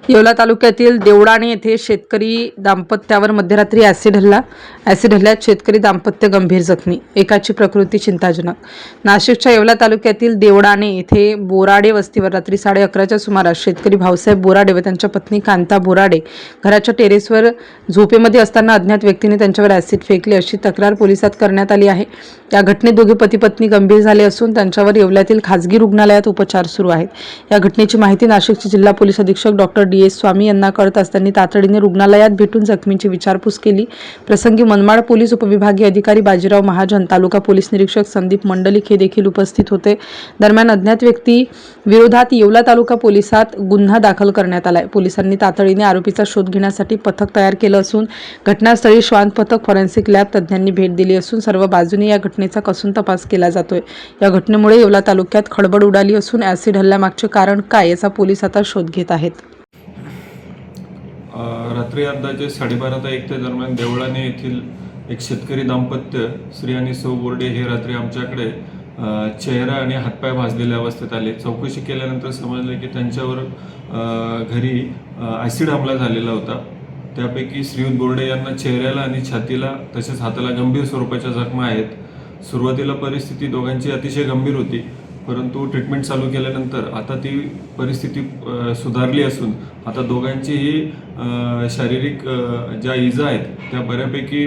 येवला तालुक्यातील देवडाणे येथे शेतकरी दाम्पत्यावर मध्यरात्री ॲसिड हल्ल्यात शेतकरी दाम्पत्य गंभीर जखमी, एकाची प्रकृती चिंताजनक। नाशिकच्या येवला तालुक्यातील देवडाणे येथे बोराडे वस्तीवर रात्री 11:30च्या सुमारास शेतकरी भाऊसाहेब बोराडे व त्यांच्या पत्नी कांता बोराडे घराच्या टेरेसवर झोपेमध्ये असताना अज्ञात व्यक्तीने त्यांच्यावर ॲसिड फेकले अशी तक्रार पोलिसात करण्यात आली आहे। या घटनेत दोघे पती पत्नी गंभीर झाले असून त्यांच्यावर येवल्यातील खासगी रुग्णालयात उपचार सुरू आहेत। या घटनेची माहिती नाशिकचे जिल्हा पोलीस अधीक्षक डॉ. डी.एस. स्वामी यांना कळताच त्यांनी तातडीने रुग्णालयात भेटून जखमींची विचारपूस केली। प्रसंगी मनमाड पोलीस उपविभागीय अधिकारी बाजीराव महाजन, तालुका पोलीस निरीक्षक संदीप मंडलिक हे देखील उपस्थित होते। दरम्यान अज्ञात व्यक्ती विरोधात येवला तालुका पोलिसात गुन्हा दाखल करण्यात आलाय। पोलिसांनी तातडीने आरोपीचा शोध घेण्यासाठी पथक तयार केलं असून घटनास्थळी श्वान पथक, फॉरेन्सिक लॅब तज्ज्ञांनी भेट दिली असून सर्व बाजूने या घटनेचा कसून तपास केला जातोय। या घटनेमुळे येवला तालुक्यात खळबळ उडाली असून ॲसिड हल्ल्यामागचे कारण काय याचा पोलीस आता शोध घेत आहेत। रात्री अंदाजे 12:30 ते 1 दरम्यान देवळाणे येथील एक शेतकरी दाम्पत्य श्री आणि सौ बोर्डे हे रात्री आमच्याकडे चेहरा आणि हातपाय भाजलेल्या अवस्थेत आले। चौकशी केल्यानंतर समजले की त्यांच्यावर घरी ॲसिड हमला झालेला होता। त्यापैकी श्रीयुत बोर्डे यांना चेहऱ्याला आणि छातीला तसेच हाताला गंभीर स्वरूपाच्या जखमा आहेत। सुरुवातीला परिस्थिती दोघांची अतिशय गंभीर होती, परंतु ट्रीटमेंट चालू केल्यानंतर आता ती परिस्थिती सुधारली असून आता दोघांचीही शारीरिक ज्या इजा आहेत त्या बऱ्यापैकी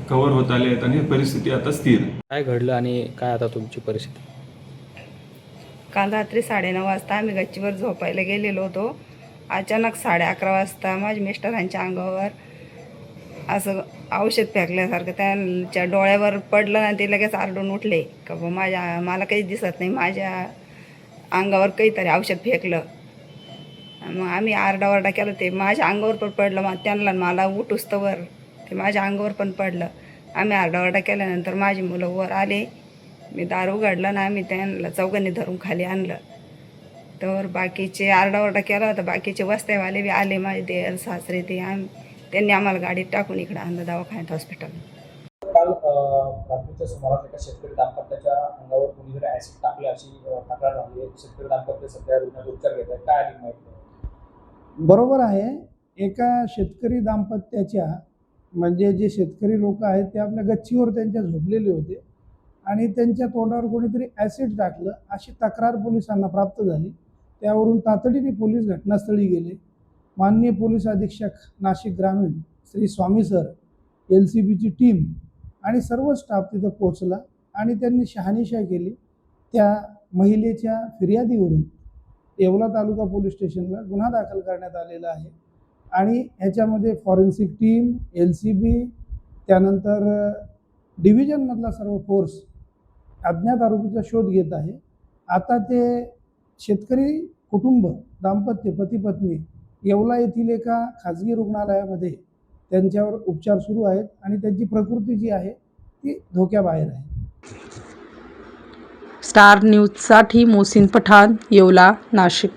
कव्हर होत आल्या आहेत आणि परिस्थिती आता स्थिर आहे। काय घडलं आणि काय आता तुमची परिस्थिती? काल रात्री 9:30 वाजता आम्ही गच्चीवर झोपायला गेलेलो होतो। अचानक 11:30 वाजता माझ्या मिस्टरांच्या अंगावर असं औषध फेकल्यासारखं त्यांच्या डोळ्यावर पडलं आणि ते लगेच आरडून उठले का मला काही दिसत नाही, माझ्या अंगावर काहीतरी औषध फेकलं। मग आम्ही आरडाओरडा केला, ते माझ्या अंगावर पण पडलं। मग त्यांना मला उठूस्तवर ते माझ्या अंगावर पण पडलं। आम्ही आरडाओरडा केल्यानंतर माझी मुलं वर आले, मी दार उघडलं ना आम्ही त्यांना चौघांनी धरून खाली आणलं। तर बाकीचे आरडाओरडा केला होता, बाकीचे वस्त्यावाले बी आले, माझे देर सासरे ते त्यांनी आम्हाला गाडीत टाकून इकडे आणलं दवाखान्यात, हॉस्पिटल। काल रात्रीच्या सुमारास एका शेतकरी दाम्पत्याच्या अंगावर कोणीतरी ॲसिड टाकले अशी तक्रार झाली आहे। शेतकरी दाम्पत्य सध्या रुग्णालयात उपचार घेत आहे, काय आली माहिती? बरोबर आहे। एका शेतकरी दाम्पत्याच्या म्हणजे जे शेतकरी लोक आहेत ते आपल्या गच्चीवर त्यांच्या झोपलेले होते आणि त्यांच्या तोंडावर कोणीतरी ॲसिड टाकलं अशी तक्रार पोलिसांना प्राप्त झाली। त्यावरून तातडीने पोलीस घटनास्थळी गेले। माननीय पोलीस अधीक्षक नाशिक ग्रामीण श्री स्वामी सर, LCBची टीम आणि सर्व स्टाफ तिथं पोहोचला आणि त्यांनी शहानिशा केली। त्या महिलेच्या फिर्यादीवरून येवला तालुका पोलीस स्टेशनला गुन्हा दाखल करण्यात आलेला आहे आणि ह्याच्यामध्ये फॉरेन्सिक टीम, LCB, त्यानंतर डिव्हिजनमधला सर्व फोर्स अज्ञात आरोपीचा शोध घेत आहे। आता ते शेतकरी कुटुंब दाम्पत्य पती पत्नी येवला येथील एका खाजगी रुग्णालयामध्ये त्यांच्यावर उपचार सुरू आहेत आणि त्यांची प्रकृती जी आहे ती धोक्याबाहेर आहे। स्टार न्यूजसाठी मोहसिन पठाण, येवला, नाशिक।